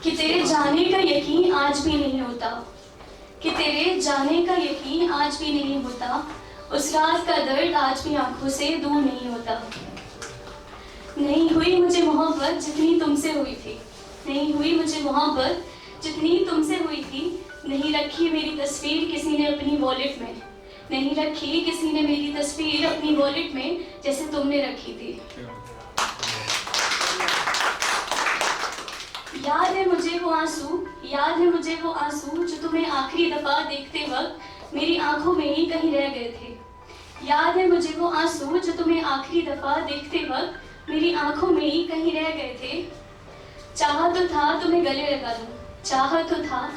कि तेरे जाने का यकीन आज भी नहीं होता, कि तेरे जाने का यकीन आज भी नहीं होता, उस रात का दर्द आज भी आंखों से दूर नहीं होता। नहीं हुई मुझे मोहब्बत जितनी तुमसे हुई थी, नहीं हुई मुझे मोहब्बत जितनी तुमसे हुई थी। नहीं रखी मेरी तस्वीर किसी ने अपनी वॉलेट में, नहीं रखी किसी ने मेरी तस्वीर अपनी वॉलेट में जैसे तुमने रखी थी। याद है मुझे वो आंसू, याद है मुझे वो आंसू जो तुम्हें आखिरी दफा देखते वक्त मेरी आंखों में ही कहीं रह गए थे। याद है मुझे वो आंसू जो तुम्हें आखिरी दफा देखते वक्त मेरी आंखों में ही कहीं रह गए थे। चाहा तो था तुम्हें गले लगा लूं, चाहा तो था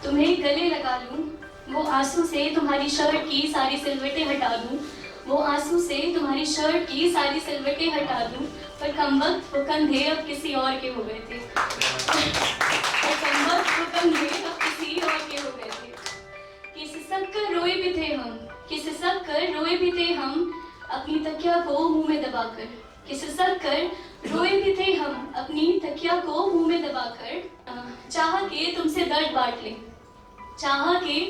तुम्हें गले लगा लूं, वो आंसू से तुम्हारी शर्ट की सारी सिलवटें हटा दूं, वो आंसू से तुम्हारी शर्ट की सारी सिलवटें हटा दूं। पर कमबख्त वो कंधे अब किसी और के हो गए थे, पर कमबख्त वो कंधे अब किसी और के हो गए थे। कि सिसक कर रोए भी थे हम, कि सिसक कर रोए भी थे हम अपनी तकिया को मुंह में दबाकर, कि सिसक कर रोए भी थे हम अपनी तकिया को मुंह में दबाकर। चाहा के तुमसे दर्द बांट ले, चाहा के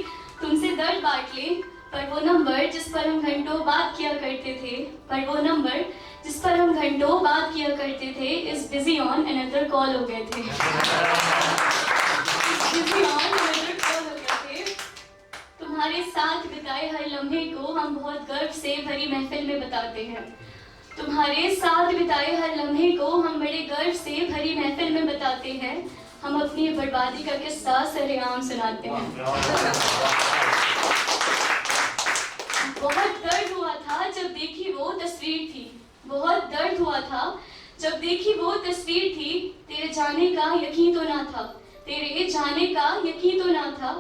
तुमसे दर्द बांट ले, पर वो नंबर जिस पर हम घंटों बात किया करते थे, पर वो नंबर जिस पर हम घंटों बात किया करते थे is busy on another call हो गए थे, बिजी ऑन अनदर कॉल हो गए थे। तुम्हारे साथ बिताए हर लम्हे को हम बहुत गर्व से भरी महफिल में बताते हैं, तुम्हारे साथ बिताए हर लम्हे को हम बड़े गर्व से भरी महफिल में बताते हैं। हम अपनी बर्बादी का किस्सा सरेआम सुनाते हैं। बहुत दर्द हुआ था जब देखी वो तस्वीर थी, बहुत दर्द हुआ था जब देखी वो तस्वीर थी। तेरे जाने का यकीन तो ना था, तेरे जाने का यकीन तो ना था,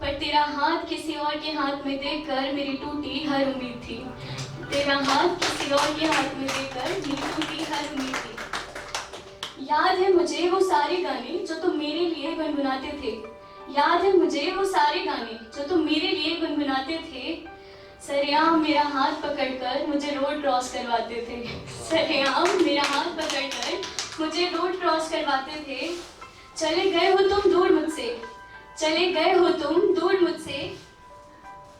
पर तेरा हाथ किसी और के हाथ में देखकर मेरी टूटी हर उम्मीद थी, तेरा हाथ किसी और के हाथ में देखकर मेरी टूटी हर उम्मीद थी। याद है मुझे वो सारे गाने जो तुम मेरे लिए गुनगुनाते थे, याद है मुझे वो सारे गाने जो तुम मेरे लिए गुनगुनाते थे। सरेआम मेरा हाथ पकड़कर मुझे रोड क्रॉस करवाते थे, सरेआम मेरा हाथ पकड़कर मुझे रोड क्रॉस करवाते थे। चले गए हो तुम दूर मुझसे, चले गए हो तुम दूर मुझसे,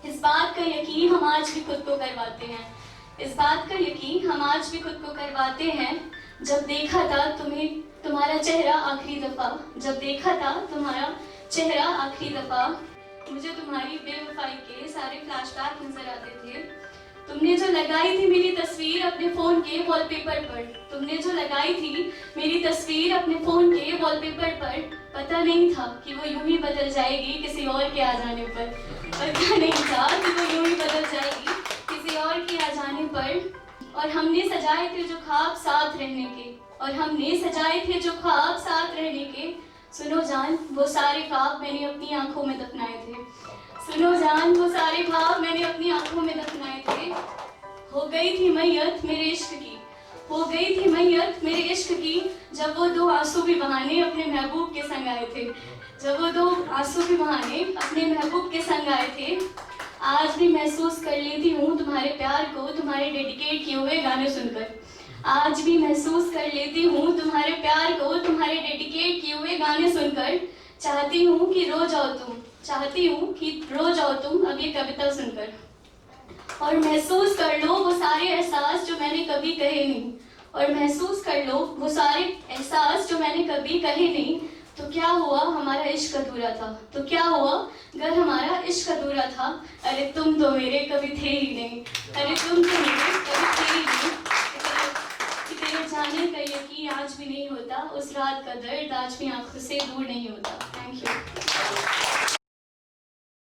इस बात का यकीन हम आज भी खुद को करवाते हैं, इस बात का यकीन हम आज भी खुद को करवाते हैं। जब देखा था तुम्हें तुम्हारा चेहरा आखिरी दफा, जब देखा था तुम्हारा चेहरा आखिरी दफा, मुझे तुम्हारी बेवफाई के सारे फ्लैशबैक नजर आते थे। तुमने जो लगाई थी मेरी तस्वीर अपने फोन के वॉलपेपर पर, तुमने जो लगाई थी मेरी तस्वीर अपने फोन के वॉलपेपर पर, पता नहीं था कि वो यूं ही बदल जाएगी किसी और के आ जाने पर, पता नहीं था कि वो यूं ही बदल जाएगी किसी और के आ जाने पर। और हमने सजाए थे जो ख्वाब साथ रहने के, और हमने सजाए थे जो ख्वाब साथ रहने के। सुनो जान वो सारे ख्वाब मैंने अपनी आंखों में दफनाए थे, सुनो जान वो सारे ख्वाब मैंने अपनी आंखों में दफनाए थे। हो गई थी मैयत मेरे इश्क की, हो गई थी मैयत मेरे इश्क की, जब वो दो आंसू भी बहाने अपने महबूब के संग आए थे, जब वो दो आंसू भी बहाने अपने महबूब के संग आए थे। आज भी महसूस कर लेती हूँ तुम्हारे प्यार को तुम्हारे डेडिकेट किए हुए गाने सुनकर, आज भी महसूस कर लेती हूँ तुम्हारे प्यार को तुम्हारे डेडिकेट किए हुए गाने सुनकर। चाहती हूँ कि रो जाओ तुम, चाहती हूँ कि रो जाओ तुम अब ये कविता सुनकर, और महसूस कर लो वो सारे एहसास जो मैंने कभी कहे नहीं, और महसूस कर लो वो सारे एहसास जो मैंने कभी कहे नहीं। तो क्या हुआ हमारा इश्क अधूरा था, तो क्या हुआ अगर हमारा इश्क अधूरा था। अरे तुम तो मेरे कभी थे ही नहीं, अरे तुम तो मेरे कभी थे ही नहीं। तेरे जाने का यकीन आज भी नहीं होता, उस रात का दर्द आज भी आंखों से दूर नहीं होता। Thank you.